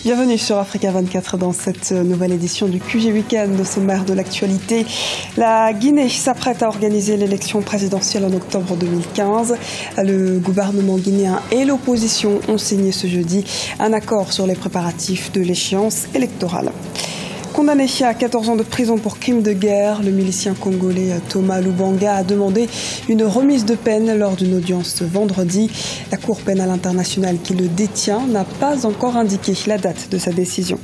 Bienvenue sur Africa 24 dans cette nouvelle édition du QG Weekend. Au sommaire de l'actualité, la Guinée s'apprête à organiser l'élection présidentielle en octobre 2015. Le gouvernement guinéen et l'opposition ont signé ce jeudi un accord sur les préparatifs de l'échéance électorale. Condamné à 14 ans de prison pour crime de guerre, le milicien congolais Thomas Lubanga a demandé une remise de peine lors d'une audience vendredi. La Cour pénale internationale qui le détient n'a pas encore indiqué la date de sa décision.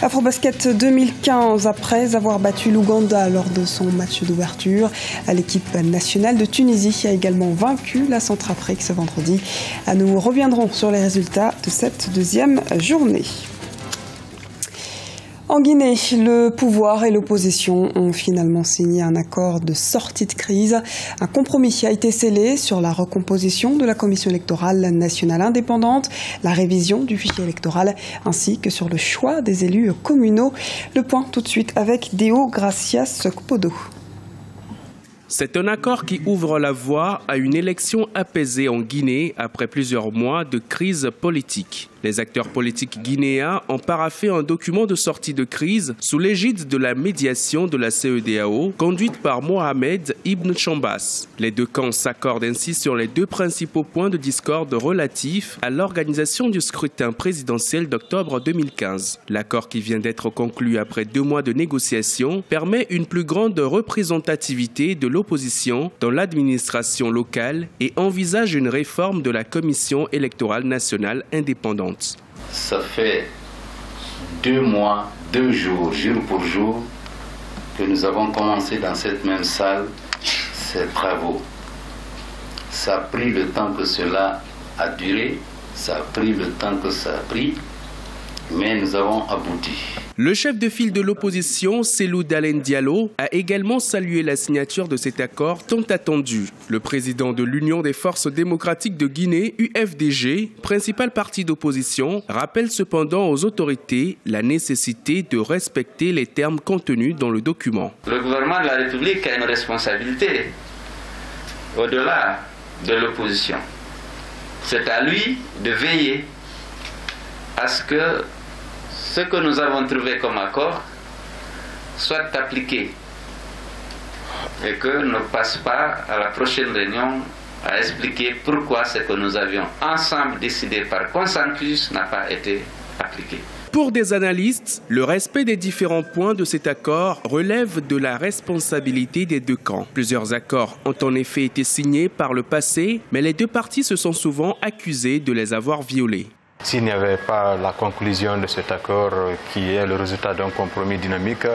Afrobasket 2015, après avoir battu l'Ouganda lors de son match d'ouverture, l'équipe nationale de Tunisie a également vaincu la Centrafrique ce vendredi. Nous reviendrons sur les résultats de cette deuxième journée. En Guinée, le pouvoir et l'opposition ont finalement signé un accord de sortie de crise. Un compromis a été scellé sur la recomposition de la Commission électorale nationale indépendante, la révision du fichier électoral ainsi que sur le choix des élus communaux. Le point tout de suite avec Deo Gracias Kpodo. C'est un accord qui ouvre la voie à une élection apaisée en Guinée après plusieurs mois de crise politique. Les acteurs politiques guinéens ont paraphé un document de sortie de crise sous l'égide de la médiation de la CEDEAO, conduite par Mohamed Ibn Chambas. Les deux camps s'accordent ainsi sur les deux principaux points de discorde relatifs à l'organisation du scrutin présidentiel d'octobre 2015. L'accord qui vient d'être conclu après 2 mois de négociations permet une plus grande représentativité de l'opposition dans l'administration locale et envisage une réforme de la Commission électorale nationale indépendante. Ça fait 2 mois, 2 jours, jour pour jour, que nous avons commencé dans cette même salle ces travaux. Ça a pris le temps que cela a duré, ça a pris le temps que ça a pris, mais nous avons abouti. Le chef de file de l'opposition, Cellou Dalein Diallo, a également salué la signature de cet accord tant attendu. Le président de l'Union des forces démocratiques de Guinée, UFDG, principal parti d'opposition, rappelle cependant aux autorités la nécessité de respecter les termes contenus dans le document. Le gouvernement de la République a une responsabilité au-delà de l'opposition. C'est à lui de veiller à ce que ce que nous avons trouvé comme accord soit appliqué et que ne passe pas à la prochaine réunion à expliquer pourquoi ce que nous avions ensemble décidé par consensus n'a pas été appliqué. Pour des analystes, le respect des différents points de cet accord relève de la responsabilité des deux camps. Plusieurs accords ont en effet été signés par le passé, mais les deux parties se sont souvent accusées de les avoir violés. S'il n'y avait pas la conclusion de cet accord qui est le résultat d'un compromis dynamique,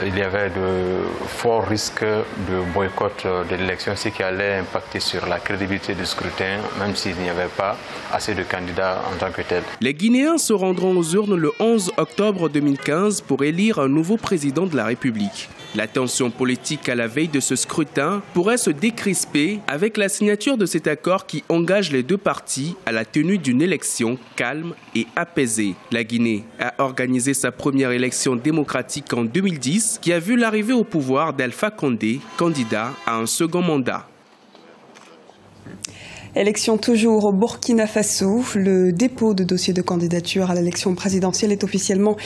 il y avait de forts risques de boycott de l'élection, ce qui allait impacter sur la crédibilité du scrutin, même s'il n'y avait pas assez de candidats en tant que tel. Les Guinéens se rendront aux urnes le 11 octobre 2015 pour élire un nouveau président de la République. La tension politique à la veille de ce scrutin pourrait se décrisper avec la signature de cet accord qui engage les deux parties à la tenue d'une élection calme et apaisée. La Guinée a organisé sa première élection démocratique en 2010 qui a vu l'arrivée au pouvoir d'Alpha Condé, candidat à un second mandat. Élection toujours au Burkina Faso. Le dépôt de dossier de candidature à l'élection présidentielle est officiellement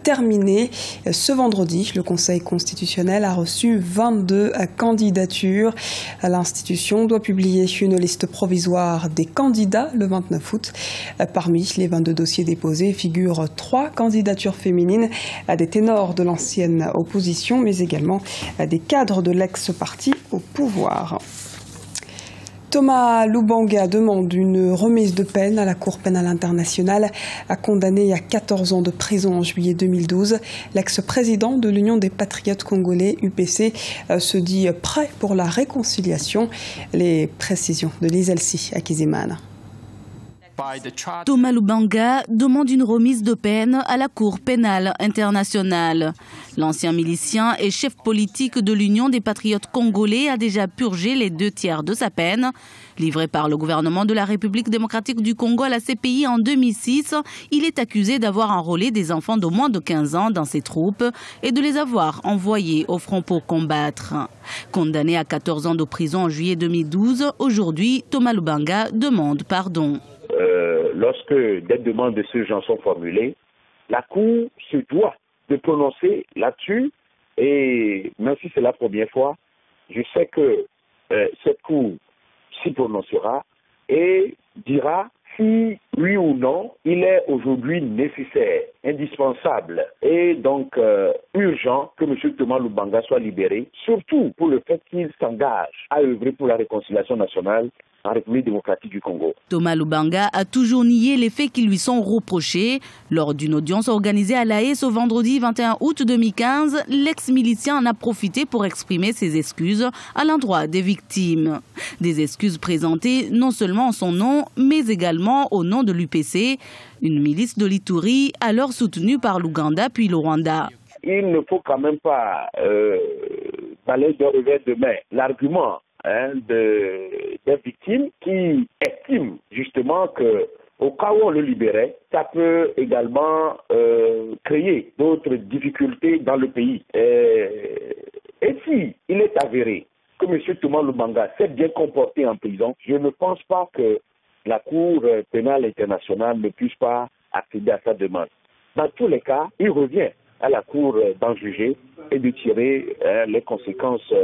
terminé. Ce vendredi, le Conseil constitutionnel a reçu 22 candidatures. L'institution doit publier une liste provisoire des candidats le 29 août. Parmi les 22 dossiers déposés figurent 3 candidatures féminines, des ténors de l'ancienne opposition, mais également des cadres de l'ex-parti au pouvoir. Thomas Lubanga demande une remise de peine à la Cour pénale internationale, condamné à 14 ans de prison en juillet 2012. L'ex-président de l'Union des patriotes congolais, UPC, se dit prêt pour la réconciliation. Les précisions de Lizelsi Akizimana. Thomas Lubanga demande une remise de peine à la Cour pénale internationale. L'ancien milicien et chef politique de l'Union des patriotes congolais a déjà purgé les 2/3 de sa peine. Livré par le gouvernement de la République démocratique du Congo à la CPI en 2006, il est accusé d'avoir enrôlé des enfants de moins de 15 ans dans ses troupes et de les avoir envoyés au front pour combattre. Condamné à 14 ans de prison en juillet 2012, aujourd'hui, Thomas Lubanga demande pardon. Lorsque des demandes de ce genre sont formulées, La Cour se doit de prononcer là-dessus, et même si c'est la première fois, je sais que cette Cour s'y prononcera et dira si, oui ou non, il est aujourd'hui nécessaire, indispensable et donc urgent que M. Thomas Lubanga soit libéré, surtout pour le fait qu'il s'engage à œuvrer pour la réconciliation nationale en République démocratique du Congo. Thomas Lubanga a toujours nié les faits qui lui sont reprochés. Lors d'une audience organisée à La Haye ce vendredi 21 août 2015, l'ex-milicien en a profité pour exprimer ses excuses à l'endroit des victimes. Des excuses présentées non seulement en son nom, mais également au nom de l'UPC, une milice de l'Ituri alors soutenue par l'Ouganda puis le Rwanda. Il ne faut quand même pas balayer d'un revers de main l'argument des victimes qui estiment justement que au cas où on le libérait, ça peut également créer d'autres difficultés dans le pays. Et si il est avéré que M. Thomas Lubanga s'est bien comporté en prison, je ne pense pas que la Cour pénale internationale ne puisse pas accéder à sa demande. Dans tous les cas, il revient à la Cour d'en juger et de tirer les conséquences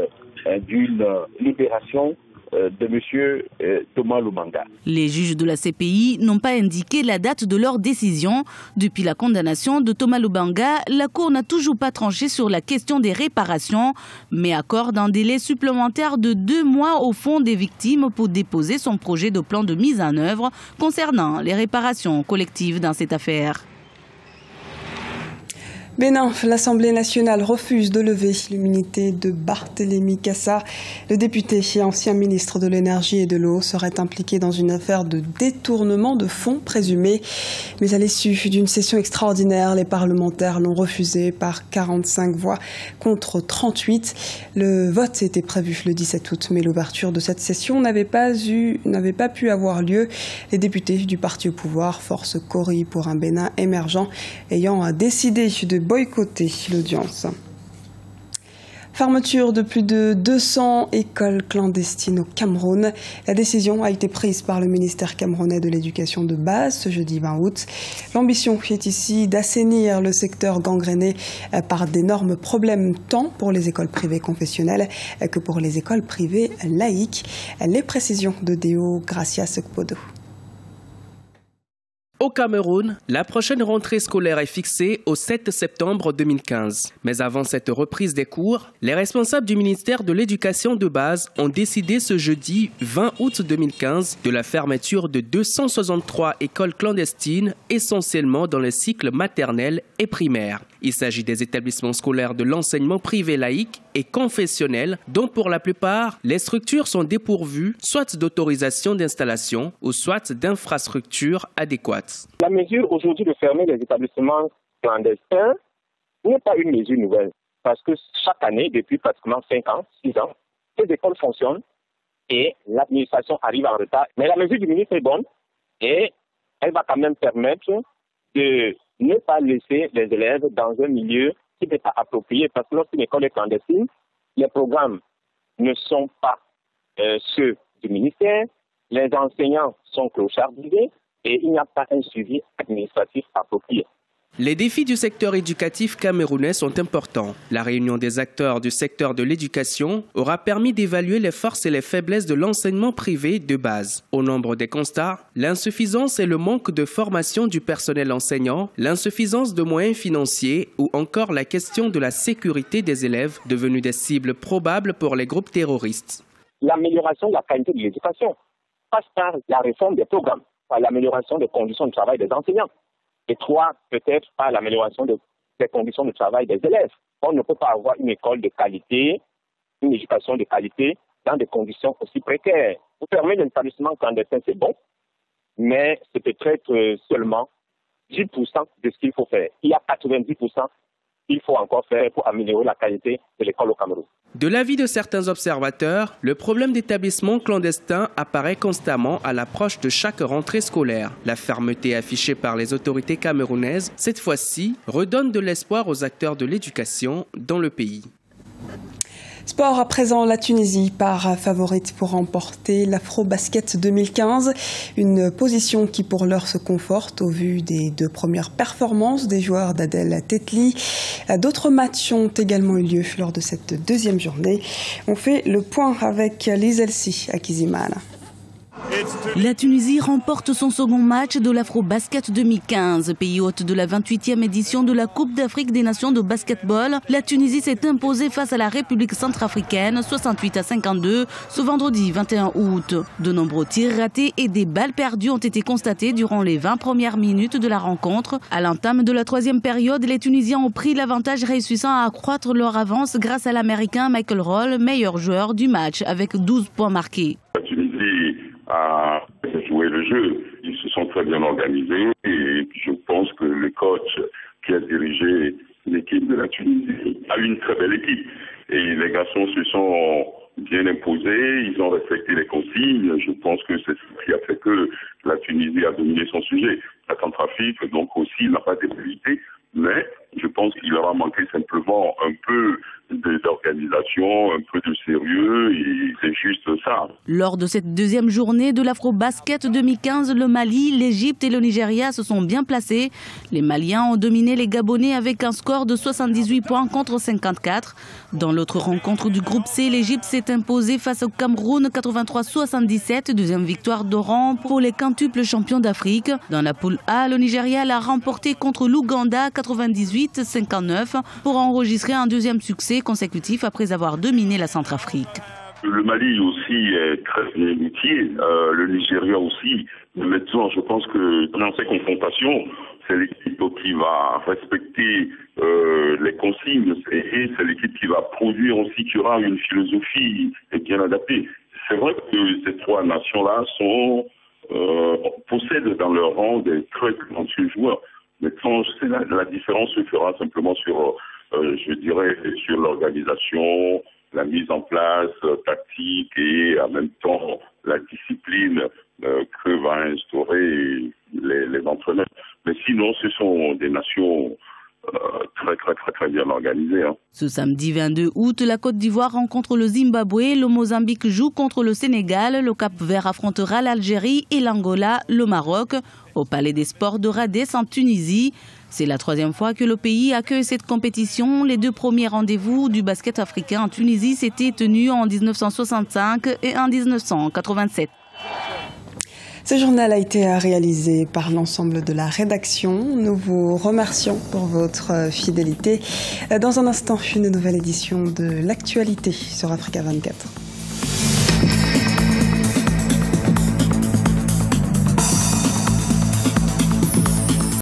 d'une libération de M. Thomas Lubanga. Les juges de la CPI n'ont pas indiqué la date de leur décision. Depuis la condamnation de Thomas Lubanga, la Cour n'a toujours pas tranché sur la question des réparations, mais accorde un délai supplémentaire de 2 mois au Fonds des victimes pour déposer son projet de plan de mise en œuvre concernant les réparations collectives dans cette affaire. Bénin, l'Assemblée nationale refuse de lever l'immunité de Barthélémy Cassa. Le député et ancien ministre de l'Énergie et de l'Eau serait impliqué dans une affaire de détournement de fonds présumés. Mais à l'issue d'une session extraordinaire, les parlementaires l'ont refusé par 45 voix contre 38. Le vote était prévu le 17 août, mais l'ouverture de cette session n'avait pas pu avoir lieu. Les députés du parti au pouvoir, Force Cori pour un Bénin émergent, ayant décidé de boycotter l'audience. Fermeture de plus de 200 écoles clandestines au Cameroun. La décision a été prise par le ministère camerounais de l'éducation de base ce jeudi 20 août. L'ambition est ici d'assainir le secteur gangréné par d'énormes problèmes tant pour les écoles privées confessionnelles que pour les écoles privées laïques. Les précisions de Déo Gracia Sekpodo. Au Cameroun, la prochaine rentrée scolaire est fixée au 7 septembre 2015. Mais avant cette reprise des cours, les responsables du ministère de l'Éducation de base ont décidé ce jeudi 20 août 2015 de la fermeture de 263 écoles clandestines, essentiellement dans les cycles maternels et primaires. Il s'agit des établissements scolaires de l'enseignement privé laïque et confessionnel, dont pour la plupart, les structures sont dépourvues soit d'autorisation d'installation ou soit d'infrastructures adéquates. La mesure aujourd'hui de fermer les établissements clandestins n'est pas une mesure nouvelle, parce que chaque année, depuis pratiquement 5 ans, 6 ans, ces écoles fonctionnent et l'administration arrive en retard. Mais la mesure du ministre est bonne et elle va quand même permettre de ne pas laisser les élèves dans un milieu qui n'est pas approprié, parce que lorsqu'une école est clandestine, les programmes ne sont pas ceux du ministère, les enseignants sont clochardisés et il n'y a pas un suivi administratif approprié. Les défis du secteur éducatif camerounais sont importants. La réunion des acteurs du secteur de l'éducation aura permis d'évaluer les forces et les faiblesses de l'enseignement privé de base. Au nombre des constats, l'insuffisance et le manque de formation du personnel enseignant, l'insuffisance de moyens financiers ou encore la question de la sécurité des élèves devenus des cibles probables pour les groupes terroristes. L'amélioration de la qualité de l'éducation passe par la réforme des programmes, par l'amélioration des conditions de travail des enseignants. Et 3, peut-être par l'amélioration des conditions de travail des élèves. On ne peut pas avoir une école de qualité, une éducation de qualité dans des conditions aussi précaires. Vous fermez l'établissement clandestin, c'est bon, mais c'est peut-être seulement 10% de ce qu'il faut faire. Il y a 90% qu'il faut encore faire pour améliorer la qualité de l'école au Cameroun. De l'avis de certains observateurs, le problème d'établissement clandestin apparaît constamment à l'approche de chaque rentrée scolaire. La fermeté affichée par les autorités camerounaises, cette fois-ci, redonne de l'espoir aux acteurs de l'éducation dans le pays. Sport à présent, la Tunisie part favorite pour remporter l'Afro-Basket 2015. Une position qui pour l'heure se conforte au vu des 2 premières performances des joueurs d'Adel Tetli. D'autres matchs ont également eu lieu lors de cette 2e journée. On fait le point avec Lise Elsi à Kizimana. La Tunisie remporte son second match de l'Afro-Basket 2015. Pays hôte de la 28e édition de la Coupe d'Afrique des Nations de basketball, la Tunisie s'est imposée face à la République centrafricaine 68-52 ce vendredi 21 août. De nombreux tirs ratés et des balles perdues ont été constatés durant les 20 premières minutes de la rencontre. À l'entame de la 3e période, les Tunisiens ont pris l'avantage, réussissant à accroître leur avance grâce à l'Américain Michael Roll, meilleur joueur du match avec 12 points marqués. La Tunisie a joué le jeu. Ils se sont très bien organisés et je pense que le coach qui a dirigé l'équipe de la Tunisie a une très belle équipe. Et les garçons se sont bien imposés, ils ont respecté les consignes. Je pense que c'est ce qui a fait que la Tunisie a dominé son sujet. La Centrafrique, donc aussi, n'a pas d'ébulité, mais je pense qu'il leur a manqué simplement un peu d'organisation, un peu de sérieux, et c'est juste ça. Lors de cette 2e journée de l'Afro-Basket 2015, le Mali, l'Égypte et le Nigeria se sont bien placés. Les Maliens ont dominé les Gabonais avec un score de 78 points contre 54. Dans l'autre rencontre du groupe C, l'Égypte s'est imposée face au Cameroun 83-77, 2e victoire de rang pour les quintuples champions d'Afrique. Dans la poule A, le Nigeria l'a remporté contre l'Ouganda 98-59 pour enregistrer un 2e succès consécutif après avoir dominé la Centrafrique. Le Mali aussi est très bien outillé, le Nigeria aussi. Mais maintenant, je pense que dans ces confrontations, c'est l'équipe qui va respecter les consignes et c'est l'équipe qui va produire aussi, qui aura une philosophie bien adaptée. C'est vrai que ces 3 nations-là possèdent dans leur rang des très talentueux joueurs. Maintenant, la différence se fera simplement sur, je dirais, sur l'organisation, la mise en place tactique et en même temps la discipline que va instaurer les entraîneurs. Mais sinon, ce sont des nations très bien organisées. Ce samedi 22 août, la Côte d'Ivoire rencontre le Zimbabwe, le Mozambique joue contre le Sénégal, le Cap-Vert affrontera l'Algérie et l'Angola, le Maroc, au Palais des Sports de Radès en Tunisie. C'est la 3e fois que le pays accueille cette compétition. Les 2 premiers rendez-vous du basket africain en Tunisie s'étaient tenus en 1965 et en 1987. Ce journal a été réalisé par l'ensemble de la rédaction. Nous vous remercions pour votre fidélité. Dans un instant, une nouvelle édition de l'actualité sur Africa 24.